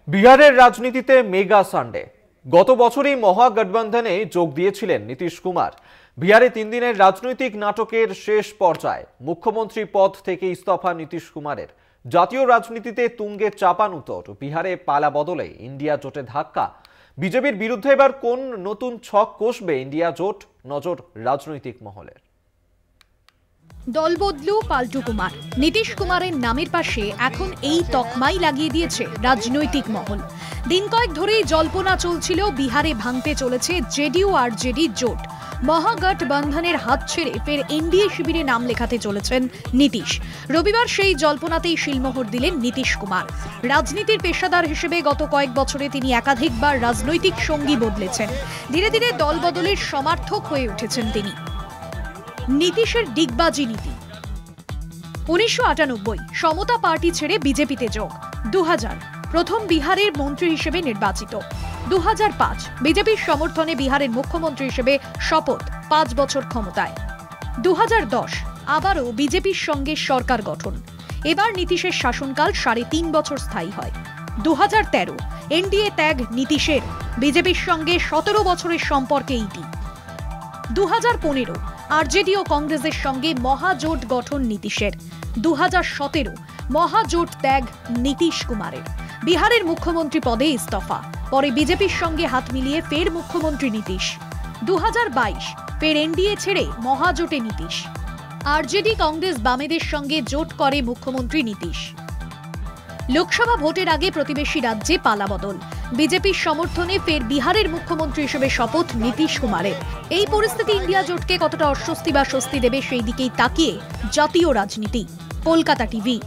বিহারের রাজনীতিতে mega Sunday. গত বছরই মহাগঠবন্ধনে যোগ দিয়েছিলেন নীতিশ কুমার। বিহারে 3 দিনের রাজনৈতিক নাটকের শেষ পর্যায়ে মুখ্যমন্ত্রী পদ থেকে ইস্তফা নীতিশ কুমারের। জাতীয় রাজনীতিতে তুঙ্গে চাপানুতর বিহারে পালা বদলে ইন্ডিয়া জোটে ধাক্কা। বিজেপির বিরুদ্ধে এবার কোন নতুন ছক কষবে ইন্ডিয়া জোট, নজর রাজনৈতিক মহলের। দল বদলু পাল্টু কুমার, নীতিশ কুমারের নামের পাশে এখন এই তকমাই লাগিয়ে দিয়েছে রাজনৈতিক মহল। দিন কয়েক ধরেই জল্পনা চলছিল বিহারে ভাঙতে চলেছে জেডিইউ আর জেডি জোট। মহাগঠবন্ধনের হাত ছেড়ে ফের এনডিএ শিবিরে নাম লেখাতে চলেছেন নীতিশ। রবিবার সেই জল্পনাতেই শিলমোহর দিলেন নীতিশ কুমার। রাজনীতির পেশাদার হিসেবে গত কয়েক বছরে তিনি একাধিকবার রাজনৈতিক সঙ্গী বদলেছেন। ধীরে ধীরে দল বদলের সমর্থক হয়ে উঠেছেন তিনি। নীতিশের ডিগবাজি নীতি। 1998 সমতা পার্টি ছেড়ে বিজেপিতে যোগ। 2000 প্রথম বিহারের মন্ত্রী হিসেবে নির্বাচিত। 2005 বিজেপির সমর্থনে বিহারের মুখ্যমন্ত্রী হিসেবে শপথ, 5 বছর ক্ষমতায়। 2010 আবারও বিজেপির সঙ্গে সরকার গঠন। এবার নীতিশের শাসনকাল 3.5 বছর স্থায়ী হয়। 2013 এনডিএ ত্যাগ নীতিশের, বিজেপির সঙ্গে 17 বছরের সম্পর্কে ইতি। 2015 আরজেডি ও কংগ্রেসের সঙ্গে মহাজোট গঠন নীতিশের। 2017 মহাজোট ত্যাগ নীতিশ কুমারের। বিহারের মুখ্যমন্ত্রী পদে ইস্তফা, পরে বিজেপির সঙ্গে হাত মিলিয়ে ফের মুখ্যমন্ত্রী নীতিশ। 2022 ফের এনডিএ ছেড়ে মহাজোটে নীতিশ। আরজেডি কংগ্রেস বামেদের সঙ্গে জোট করে মুখ্যমন্ত্রী নীতিশ। লোকসভা ভোটের আগে প্রতিবেশী রাজ্যে পালাবদল। বিজেপির সমর্থনে ফের বিহারের মুখ্যমন্ত্রী হিসেবে শপথ নীতিশ কুমারের। এই পরিস্থিতি ইন্ডিয়া জোটকে কতটা অস্বস্তি বা স্বস্তি দেবে সেই দিকেই তাকিয়ে জাতীয় রাজনীতি। কলকাতা টিভি।